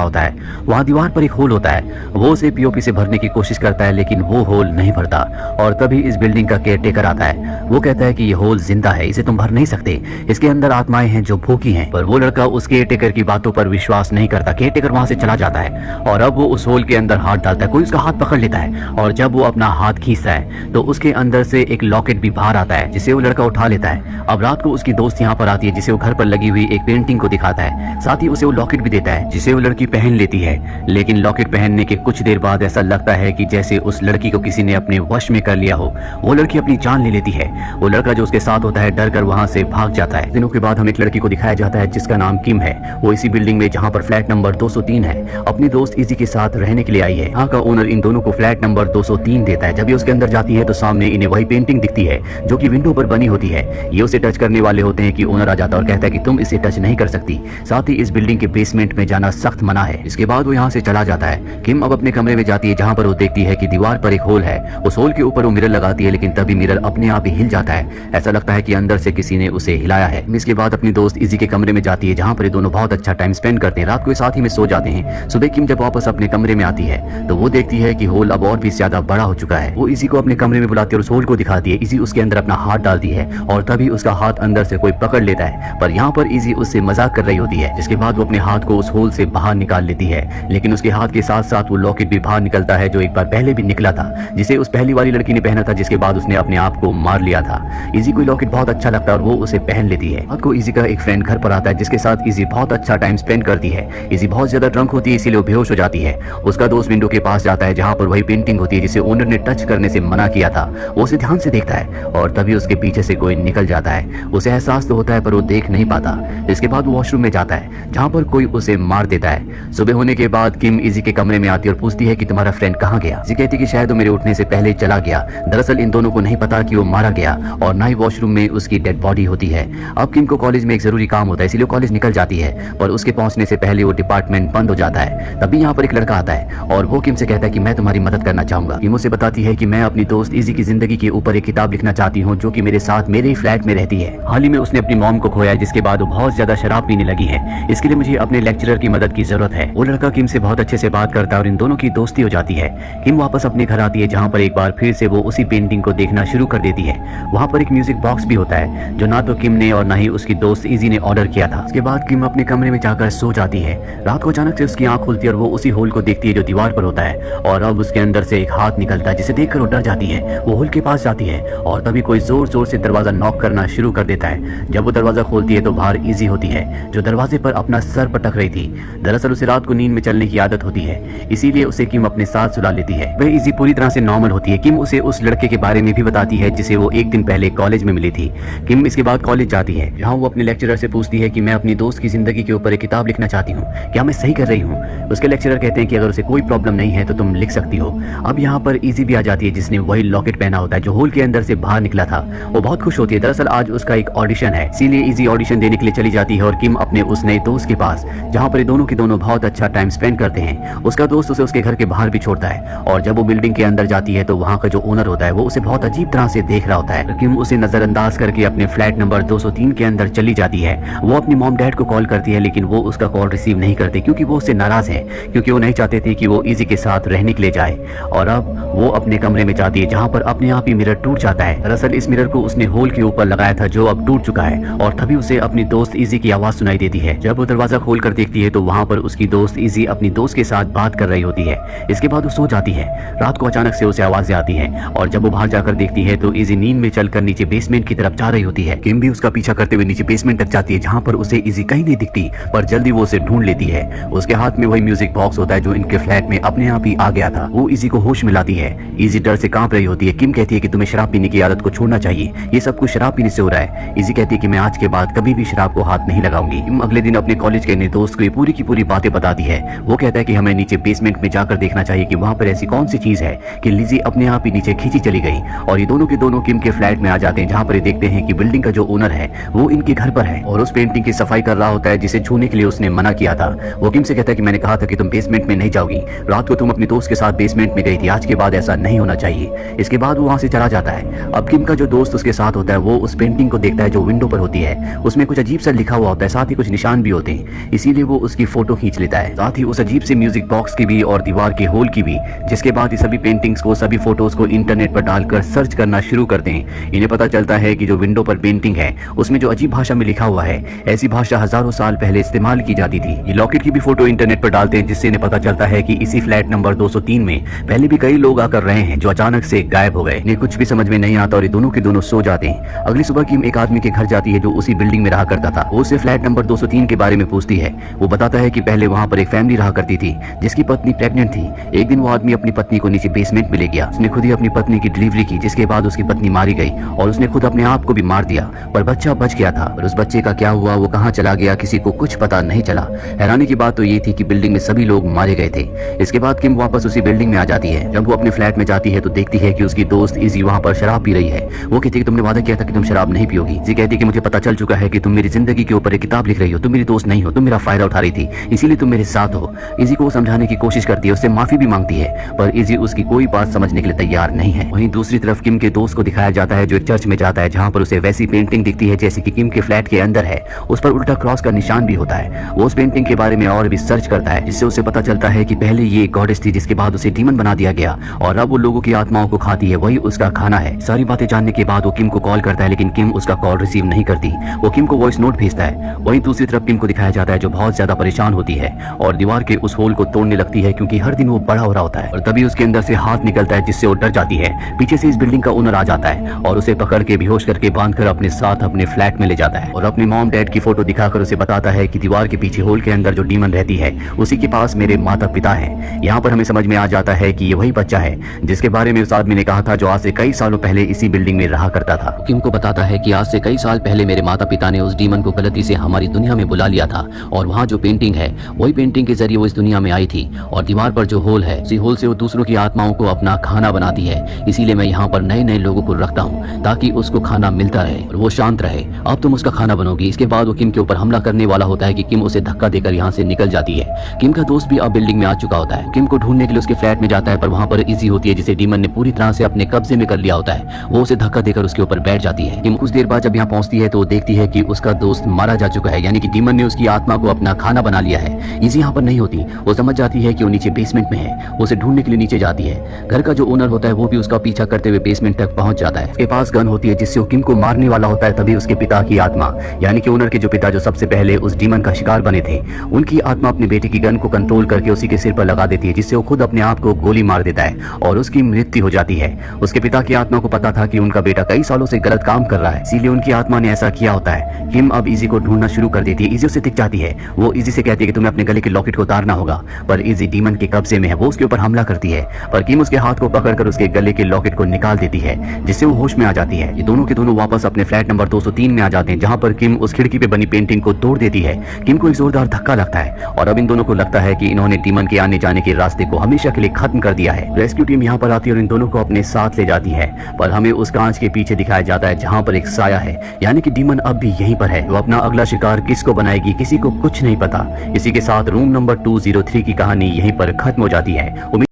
होता है। वहाँ दीवार पर एक होल होता है, वो उसे पीओपी से भरने की कोशिश करता है लेकिन वो होल नहीं भरता। और तभी इस बिल्डिंग का केयर टेकर आता है। वो कहता है कि ये होल जिंदा है, इसे तुम भर नहीं सकते, इसके अंदर आत्माएं हैं जो भूखी हैं। पर वो लड़का उस केयर टेकर की बातों पर विश्वास नहीं करता। केयर टेकर वहाँ से चला जाता है और अब वो उस होल के अंदर हाथ डालता है। कोई उसका हाथ पकड़ लेता है और जब वो अपना हाथ खींचता है तो उसके अंदर से एक लॉकेट भी बाहर आता है जिसे वो लड़का उठा लेता है। अब रात को उसकी दोस्त यहाँ पर आती है जिसे वो घर पर लगी हुई एक पेंटिंग को दिखाता है, साथ ही उसे वो लॉकेट भी देता है जिसे वो लड़की पहन लेती है। लेकिन लॉकेट पहनने के कुछ देर बाद ऐसा लगता है कि जैसे उस लड़की को किसी ने अपने वश में कर लिया हो। वो लड़की अपनी जान ले लेती है। वो लड़का जो उसके साथ होता है डर कर वहां से भाग जाता है। दिनों के बाद हमें एक लड़की को दिखाया जाता है जिसका नाम किम है। वो इसी बिल्डिंग में जहां पर फ्लैट नंबर 203 है अपनी दोस्त इजी के साथ रहने के लिए आई है। यहाँ का ओनर इन दोनों को फ्लैट नंबर 203 देता है। जब ये उसके अंदर जाती है तो सामने इन्हें वही पेंटिंग दिखती है जो कि विंडो पर बनी होती है। ये उसे टच करने वाले होते हैं कि ओनर आ जाता है और कहता है कि तुम इसे टच नहीं कर सकती, साथ ही इस बिल्डिंग के बेसमेंट में जाना सख्त मना है। इसके बाद वो यहाँ से चला जाता है। किम अब अपने कमरे में जाती है जहाँ पर वो देखती है कि दीवार पर एक होल है। उस होल के ऊपर वो मिरर लगाती है लेकिन तभी मिरर अपने आप ही हिल जाता है। ऐसा लगता है कि अंदर से किसी ने उसे हिलाया है। इसके बाद अपनी दोस्त इजी के कमरे में जाती है जहाँ पर ये दोनों बहुत अच्छा टाइम स्पेंड करते हैं। रात को साथ ही में सो जाते हैं। सुबह किम जब वापस अपने कमरे में आती है तो वो देखती है कि होल अब और भी ज्यादा बड़ा हो चुका है। वो इजी को अपने कमरे में बुलाती है और उस होल को दिखाती है। इजी उसके अंदर अपना हाथ डालती है और तभी उसका हाथ अंदर से कोई पकड़ लेता है, पर यहाँ पर इजी उससे मजाक कर रही होती है। जिसके बाद वो अपने हाथ को उस होल से बाहर निकाल लेती है, लेकिन उसके हाथ के साथ साथ वो लॉकेट भी बाहर निकलता है जो एक बार पहले भी निकला था, जिसे उस पहली वाली लड़की ने पहना था, जिसके बाद उसने अपने आप को मार लिया था। इजी को लॉकेट बहुत अच्छा लगता है और वो उसे पहन लेती है। रात को इजी का एक फ्रेंड घर पर आता है जिसके साथ इजी बहुत अच्छा टाइम स्पेंड करती है। इजी बहुत ज्यादा ड्रंक होती है इसीलिए वो बेहोश हो जाती है। उसका दोस्त विंडो के पास जाता है जहाँ पर वही पेंटिंग होती है जिसे ओनर ने टच करने से मना किया था। वो उसे ध्यान से देखता है और तभी उसके पीछे से कोई निकल जाता है। उसे एहसास तो होता है पर वो देख नहीं पाता। इसके बाद वो वॉशरूम में जाता है जहाँ पर कोई उसे मार देता है। सुबह होने के बाद किम इजी के कमरे में आती है और पूछती है कि तुम्हारा फ्रेंड कहाँ गया। इजी कहती कि शायद वो मेरे उठने से पहले चला गया। दरअसल इन दोनों को नहीं पता कि वो मारा गया और ना ही वॉशरूम में उसकी डेड बॉडी होती है। अब किम को कॉलेज में एक जरूरी काम होता है इसीलिए कॉलेज निकल जाती है, पर उसके पहुंचने से पहले वो डिपार्टमेंट बंद हो जाता है। तभी यहाँ पर एक लड़का आता है और वो किम से कहता है कि मैं तुम्हारी मदद करना चाहूंगा। किम उसे बताती है कि मैं अपनी दोस्त इजी की जिंदगी के ऊपर एक किताब लिखना चाहती हूँ जो कि मेरे साथ मेरे ही फ्लैट में रहती है। हाल ही में उसने अपनी मॉम को खोया जिसके बाद वो बहुत ज्यादा शराब पीने लगी है। इसके लिए मुझे अपने लेक्चरर की मदद की जरूरत है। वो लड़का किम से बहुत अच्छे से बात करता है और इन दोनों की दोस्ती हो जाती है। किम वापस अपने घर आती है जहाँ पर एक बार फिर से वो उसी पेंटिंग को देखना शुरू कर देती है। वहाँ पर एक म्यूजिक बॉक्स भी होता है जो ना तो किम ने और ना ही उसकी दोस्त इजी ने ऑर्डर किया था। उसके बाद किम अपने कमरे में जाकर सो जाती है। रात को अचानक से उसकी आंख खुलती है और वो उसी होल को देखती है जो दीवार पर होता है और अब उसके अंदर से एक हाथ निकलता है जिसे देखकर वो डर जाती है। वो होल के पास जाती है और तभी कोई जोर जोर से दरवाजा नॉक करना शुरू कर देता है। जब वो दरवाजा खोलती है तो बाहर इजी होती है जो दरवाजे पर अपना सर पटक रही थी। दरअसल उसे रात को नींद में चलने की आदत होती है इसीलिए उसे किम अपने साथ सुला लेती है। वह इजी पूरी तरह से नॉर्मल होती है। किम उसे उस लड़के के बारे में भी बताती है जिसे वो एक दिन पहले कॉलेज में मिली थी। किम इसके बाद कॉलेज जाती है जहाँ वो अपने लेक्चरर से पूछती है कि मैं अपनी दोस्त की जिंदगी के ऊपर एक किताब लिखना चाहती हूँ, क्या मैं सही कर रही हूँ। उसके लेक्चरर कहते हैं कि अगर उसे कोई प्रॉब्लम नहीं है तो तुम लिख सकती हो। अब यहाँ पर इजी भी आ जाती है जिसने वही लॉकेट पहना होता है जो होल के अंदर से बाहर निकला था। वो बहुत खुश होती है। दरअसल आज उसका एक ऑडिशन है इसीलिए इजी ऑडिशन देने के लिए चली जाती है और किम अपने उस नए दोस्त के पास जहाँ पर दोनों के दोनों बहुत अच्छा टाइम स्पेंड करते हैं। उसका दोस्त उसे उसके घर के बाहर भी छोड़ता है और जब वो बिल्डिंग के अंदर जाती है तो वहाँ का जो ओनर होता है वो उसे बहुत अजीब तरह से देख रहा होता है। किम उसे नजरअंदाज करके अपने फ्लैट नंबर 203 के अंदर चली जाती है। वो अपनी मॉम डैड को कॉल करती है लेकिन वो उसका कॉल रिसीव नहीं करते क्योंकि वो उससे नाराज है, क्योंकि वो नहीं चाहते थे कि वो इजी के साथ रहने के लिए जाए। और अब वो अपने कमरे में जाती है जहाँ पर अपने आप ही मिरर टूट जाता है। दरअसल इस मिरर को उसने होल के ऊपर लगाया था जो अब टूट चुका है और तभी उसे अपनी दोस्त इजी की आवाज सुनाई देती है। जब वो दरवाजा खोल कर देखती है तो वहाँ पर उसकी दोस्त इजी अपनी दोस्त के साथ बात कर रही होती है। इसके बाद वो सो जाती है। रात को अचानक से उसे आवाजें आती हैं और जब वो बाहर जाकर देखती है तो इजी नींद में चलकर नीचे बेसमेंट की तरफ जा रही होती है। किम भी उसका पीछा करते हुए नीचे बेसमेंट तक जाती है जहाँ पर उसे इजी कहीं नहीं दिखती, पर जल्दी वो उसे ढूंढ लेती है। उसके हाथ में वही म्यूजिक बॉक्स होता है जो इनके फ्लैट में अपने आप ही आ गया था। वो इजी को होश में लाती है। इजी डर से कांप रही होती है। किम कहती है कि तुम्हें शराब पीने की आदत को छोड़ना चाहिए, ये सब कुछ शराब पीने से हो रहा है। इजी कहती है कि मैं आज के बाद कभी भी शराब को हाथ नहीं लगाऊंगी। किम अगले दिन अपने कॉलेज के नए दोस्त को ये पूरी की पूरी बातें बताती है। वो कहता है कि हमें नीचे बेसमेंट में जाकर देखना चाहिए कि वहाँ पर ऐसी कौन सी चीज है कि लिजी अपने आप ही नीचे खींची चली गई। और ये दोनों के दोनों किम के फ्लैट में आ जाते हैं जहाँ पर ये देखते हैं कि बिल्डिंग का जो ओनर है वो इनके घर पर है और उस पेंटिंग की सफाई कर रहा होता है जिसे छूने के लिए उसने मना किया था। वो किम से कहता है कि मैंने कहा था कि तुम बेसमेंट में नहीं जाओगी, रात को तुम अपनी दोस्त के साथ बेसमेंट में गई थी, आज के बाद ऐसा नहीं होना चाहिए। इसके बाद वो वहाँ से चला जाता है। अब किम का जो दोस्त उसके साथ होता है वो उस पेंटिंग को देखता है जो विंडो पर होती है। उसमें कुछ अजीब सा लिखा हुआ होता है, साथ ही कुछ निशान भी होते हैं, इसीलिए वो उसकी फोटो खींच लेता है, साथ ही उस अजीब से म्यूजिक बॉक्स की भी और दीवार के होल की भी। जिसके बाद ये सभी पेंटिंग्स को, सभी फोटोज को इंटरनेट पर डालकर सर्च करना शुरू करते हैं। इन्हें पता चलता है कि जो विंडो पर पेंटिंग है उसमें जो अजीब भाषा में लिखा हुआ है, ऐसी भाषा हजारों साल पहले इस्तेमाल की जाती थी। ये लॉकेट की भी फोटो इंटरनेट पर डालते हैं, जिससे इन्हें पता चलता है कि इसी फ्लैट नंबर 203 में पहले भी कई लोग आकर रहे हैं जो अचानक से गायब हो गए। इन्हें कुछ भी समझ में नहीं आता और ये दोनों के दोनों सो जाते हैं। अगली सुबह किम एक आदमी के घर जाती है जो उसी बिल्डिंग में रहा करता था। वो उससे फ्लैट नंबर 203 के बारे में पूछती है। वो बताता है कि पहले वहाँ पर एक फैमिली रहा करती थी जिसकी पत्नी प्रेग्नेंट थी। एक दिन वो आदमी अपनी पत्नी को नीचे बेसमेंट में ले गया। उसने खुद ही अपनी पत्नी की डिलीवरी की, जिसके बाद उसकी पत्नी मारी गई और उसने खुद अपने आप को भी मार दिया, पर बच्चा बच गया था। और उस बच्चे का क्या हुआ, वो कहाँ चला गया, किसी को कुछ पता नहीं चला। हैरानी की बात तो ये थी कि बिल्डिंग में सभी लोग मारे गए थे। इसके बाद किम वापस उसी बिल्डिंग में आ जाती है। जब वो अपने फ्लैट में जाती है तो देखती है कि उसकी दोस्त इजी वहाँ पर शराब पी रही है। वो कहती है कि तुमने वादा किया था कि तुम शराब नहीं पियोगी। इजी कहती है कि मुझे पता चल चुका है कि तुम मेरी जिंदगी के ऊपर एक किताब लिख रही हो, तुम मेरी दोस्त नहीं हो, तुम मेरा फायदा उठा रही थी, इसीलिए तुम मेरे साथ हो। इजी को समझाने की कोशिश करती है, उससे माफी भी मांगती है, पर इजी उसकी कोई बात समझने के लिए तैयार नहीं है। वहीं दूसरी तरफ किम के दोस्त को दिखाया जाता है जो एक चर्च में जाता है, जहाँ पर उसे वैसी पेंटिंग दिखती है जैसे कि किम के फ्लैट के अंदर है। उस पर उल्टा क्रॉस का निशान भी होता है। वो उस पेंटिंग के बारे में और भी सर्च करता है, जिससे उसे पता चलता है कि पहले ये गॉडेस थी, जिसके बाद उसे डीमन बना दिया गया और अब वो लोगों की आत्माओं को खाती है, वही उसका खाना है। सारी बातें जानने के बाद वो किम को कॉल करता है, लेकिन किम उसका कॉल रिसीव नहीं करती। वो किम को वॉइस नोट भेजता है। वहीं दूसरी तरफ किम को दिखाया जाता है जो बहुत ज्यादा परेशान होती है और दीवार के उस होल को तोड़ने लगती है, क्योंकि हर दिन वो बड़ा हो रहा होता है। और तभी उसके अंदर से हाथ निकलता है, जिससे वो डर जाती है। पीछे से इस बिल्डिंग का ओनर आ जाता है और उसे पकड़ के बेहोश करके बांधकर अपने साथ अपने फ्लैट में ले जाता है और अपने मॉम डैड की फोटो दिखाकर उसे बताता है कि दीवार के पीछे होल के अंदर जो डीमन रहती है उसी के पास मेरे माता पिता हैं। यहाँ पर हमें समझ में आ जाता है कि ये वही बच्चा है जिसके बारे में उस आदमी ने कहा था, जो आज से कई सालों पहले इसी बिल्डिंग में रहा करता था। किम को बताता है कि आज से कई साल पहले मेरे माता पिता ने उस डीमन को गलती से हमारी दुनिया में बुला लिया था और वहाँ जो पेंटिंग है वही पेंटिंग के जरिए वो इस दुनिया में आई थी। और दीवार पर जो होल है, उसी होल से वो दूसरों की आत्माओं को अपना खाना बनाती है। इसीलिए मैं यहाँ पर नए नए लोगों को रखता हूँ ताकि उसको खाना मिलता रहे और वो शांत रहे। अब तुम उसका खाना बनोगी। इसके बाद वो किम के ऊपर हमला करने वाला होता है कि किम उसे धक्का देकर यहाँ से निकल जाती है। किम का दोस्त भी अब बिल्डिंग में आ चुका होता है। किम को ढूंढने के लिए उसके फ्लैट में जाता है, पर वहाँ पर इजी होती है जिसे डीमन ने पूरी तरह से अपने कब्जे में कर लिया होता है। वो उसे धक्का देकर उसके ऊपर बैठ जाती है। किम कुछ देर बाद जब यहाँ पहुंचती है तो देखती है कि उसका दोस्त मारा जा चुका है, यानी कि डीमन ने उसकी आत्मा को अपना खाना बना लिया है। इजी यहाँ पर नहीं होती। वो समझ जाती है कि वो नीचे बेसमेंट में है। वो उसे ढूंढने के लिए नीचे जाती है। घर का जो ओनर होता है वो भी उसका पीछा करते हुए बेसमेंट तक पहुंच जाता है। उसके पास गन होती है जिससे वो किम को मारने वाला होता है। तभी उसके पिता की आत्मा, यानी कि ओनर के जो पिता जो सबसे पहले उस डीमन का शिकार बने थे, उनकी आत्मा अपने बेटे की गन को कंट्रोल करके उसी के सिर पर लगा देती है, जिससे वो खुद अपने आप को गोली मार देता है और उसकी मृत्यु हो जाती है। उसके पिता की आत्मा को पता था कि उनका बेटा कई सालों से गलत काम कर रहा है, इसीलिए उनकी आत्मा ने ऐसा किया होता है। किम अब इजी को ढूंढना शुरू कर देती है। इजी उससे दिख जाती है। वो इजी से कहती है कि तुम्हें अपने गले के लॉकेट को उतारना होगा, पर इजी डीमन के कब्जे में है। वो उसके ऊपर हमला करती है, पर किम उसके हाथ को पकड़कर उसके गले के लॉकेट को निकाल देती है, जिससे वो होश में आ जाती है। ये दोनों के दोनों वापस अपने फ्लैट नंबर 203 में आ जाते हैं, जहां पर किम उस खिड़की पे बनी पेंटिंग को तोड़ देती है। किम को एक जोरदार धक्का लगता है और अब इन दोनों को लगता है कि इन्होंने डीमन के आने जाने के रास्ते को हमेशा के लिए खत्म कर दिया है। रेस्क्यू टीम यहाँ पर आती है और इन दोनों को अपने साथ ले जाती है, पर हमें उस कांच के पीछे दिखाया जाता है जहाँ पर एक साया है, यानी कि डीमन अब भी यहीं पर है। वो अपना अगला शिकार किसको बनाएगी किसी को कुछ नहीं पता। इसी के साथ रूम नंबर 203 की कहानी यहीं पर खत्म हो जाती है।